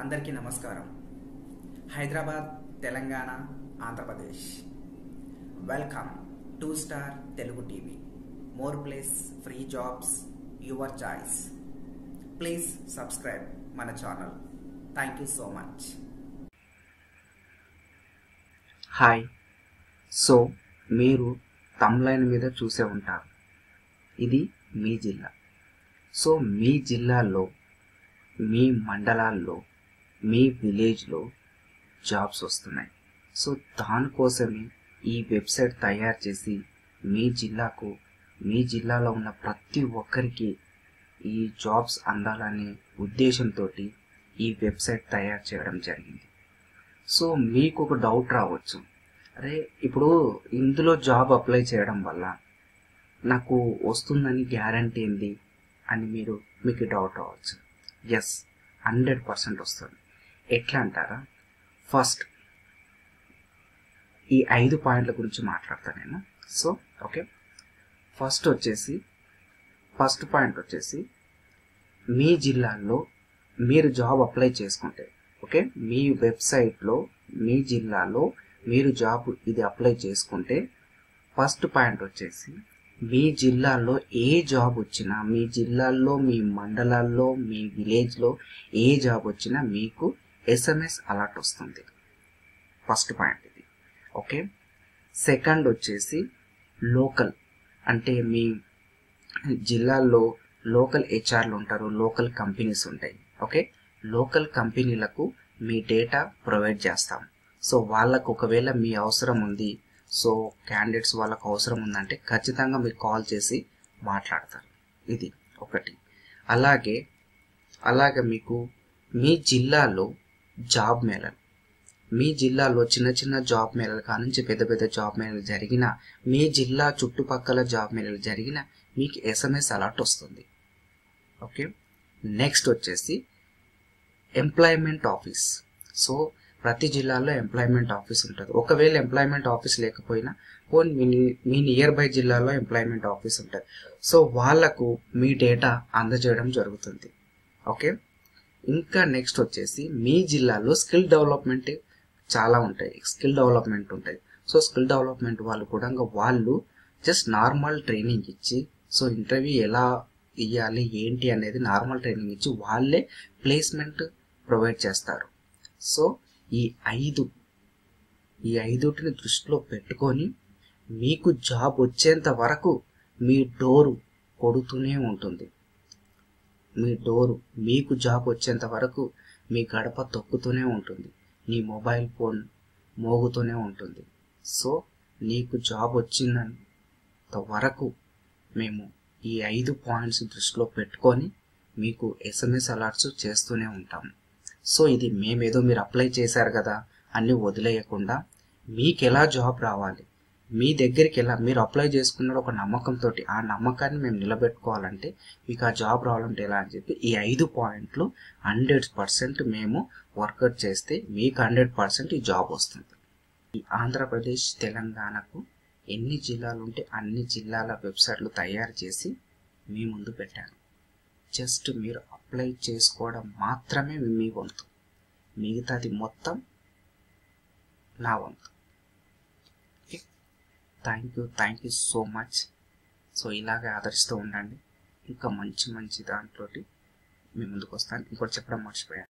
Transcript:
అందరికీ నమస్కారం. Hyderabad, Telangana, Andhra Pradesh. Welcome to Star Telugu TV. More place, free jobs, your choice. Please subscribe మన channel. Thank you so much. Hi. So మీరు తమ్లైన్ మీద చూసే ఉంటారు, ఇది మీ జిల్లా. సో మీ జిల్లాలో, మీ మండలాల్లో, మీ విలేజ్లో జాబ్స్ వస్తున్నాయి. సో దానికోసమే ఈ వెబ్సైట్ తయారు చేసి మీ జిల్లాకు, మీ జిల్లాలో ఉన్న ప్రతి ఒక్కరికి ఈ జాబ్స్ అందాలనే ఉద్దేశంతో ఈ వెబ్సైట్ తయారు చేయడం జరిగింది. సో మీకు ఒక డౌట్ రావచ్చు, అరే ఇప్పుడు ఇందులో జాబ్ అప్లై చేయడం వల్ల నాకు వస్తుందని గ్యారంటీ ఏంది అని మీకు డౌట్ రావచ్చు. ఎస్, 100% వస్తుంది. ఎట్లా అంటారా? ఫస్ట్ ఈ 5 పాయింట్ల గురించి మాట్లాడతాను నేను. సో ఓకే, ఫస్ట్ పాయింట్ వచ్చేసి మీ జిల్లాలో మీరు జాబ్ అప్లై చేసుకుంటే, ఓకే, మీ వెబ్సైట్లో మీ జిల్లాలో మీరు జాబ్ ఇది అప్లై చేసుకుంటే, ఫస్ట్ పాయింట్ వచ్చేసి మీ జిల్లాలో ఏ జాబ్ వచ్చినా, మీ జిల్లాల్లో, మీ మండలాల్లో, మీ విలేజ్లో ఏ జాబ్ వచ్చినా మీకు SMS అలర్ట్ వస్తుంది. ఫస్ట్ పాయింట్ ఇది. ఓకే, సెకండ్ వచ్చేసి లోకల్, అంటే మీ జిల్లాల్లో లోకల్ హెచ్ఆర్లు ఉంటారు, లోకల్ కంపెనీస్ ఉంటాయి. ఓకే, లోకల్ కంపెనీలకు మీ డేటా ప్రొవైడ్ చేస్తాం. సో వాళ్ళకు ఒకవేళ మీ అవసరం ఉంది, సో క్యాండిడేట్స్ వాళ్ళకు అవసరం ఉందంటే ఖచ్చితంగా మీరు కాల్ చేసి మాట్లాడతారు. ఇది ఒకటి. అలాగే మీకు మీ జిల్లాలో జాబ్ మేళలు, మీ జిల్లాలో చిన్న చిన్న జాబ్ మేళలు కానుంచి పెద్ద పెద్ద జాబ్ మేళలు జరిగిన, మీ జిల్లా చుట్టుపక్కల జాబ్ మేళలు జరిగిన మీకు SMS అలర్ట్ వస్తుంది. ఓకే, నెక్స్ట్ వచ్చేసి ఎంప్లాయ్మెంట్ ఆఫీస్. సో ప్రతి జిల్లాలో ఎంప్లాయ్మెంట్ ఆఫీస్ ఉంటుంది. ఒకవేళ ఎంప్లాయ్మెంట్ ఆఫీస్ లేకపోయినా మీ నియర్ బై జిల్లాలో ఎంప్లాయ్మెంట్ ఆఫీస్ ఉంటుంది. సో వాళ్లకు మీ డేటా అందజేయడం జరుగుతుంది. ఓకే, ఇంకా నెక్స్ట్ వచ్చేసి మీ జిల్లాలో స్కిల్ డెవలప్మెంట్ చాలా ఉంటాయి. స్కిల్ డెవలప్మెంట్ ఉంటుంది. సో స్కిల్ డెవలప్మెంట్ వాళ్ళు కూడా వాళ్ళు జస్ట్ నార్మల్ ట్రైనింగ్ ఇచ్చి, సో ఇంటర్వ్యూ ఎలా ఇవ్వాలి ఏంటి అనేది నార్మల్ ట్రైనింగ్ ఇచ్చి వాళ్ళే ప్లేస్మెంట్ ప్రొవైడ్ చేస్తారు. సో ఈ ఐదుటిని దృష్టిలో పెట్టుకొని మీకు జాబ్ వచ్చేంత వరకు మీ డోరు కొడుతూనే ఉంటుంది. మీకు జాబ్ వచ్చేంత వరకు మీ గడప తొక్కుతూనే ఉంటుంది, నీ మొబైల్ ఫోన్ మోగుతూనే ఉంటుంది. సో నీకు జాబ్ వచ్చినంత వరకు మేము ఈ 5 పాయింట్స్ దృష్టిలో పెట్టుకొని మీకు SMS అలర్ట్స్ చేస్తూనే ఉంటాము. సో ఇది మేమేదో మీరు అప్లై చేశారు కదా అన్ని వదిలేయకుండా, మీకు ఎలా జాబ్ రావాలి, మీ దగ్గరికి ఎలా మీరు అప్లై చేసుకున్న ఒక నమ్మకంతో, ఆ నమ్మకాన్ని మేము నిలబెట్టుకోవాలంటే, మీకు ఆ జాబ్ రావాలంటే ఎలా అని చెప్పి ఈ 5 పాయింట్లు 100% మేము వర్కౌట్ చేస్తే మీకు 100% ఈ జాబ్ వస్తుంది. ఈ ఆంధ్రప్రదేశ్, తెలంగాణకు ఎన్ని జిల్లాలు ఉంటే అన్ని జిల్లాల వెబ్సైట్లు తయారు చేసి మీ ముందు పెట్టాను. జస్ట్ మీరు అప్లై చేసుకోవడం మాత్రమే మీ వంతు, మిగతాది మొత్తం నా వంతు. Thank you so much. So ఇలాగే ఆదరిస్తూ ఉండండి. ఇంకా మంచి దాంట్లో మీ ముందుకు వస్తాను. ఇంకోటి చెప్పడం మర్చిపోయాను.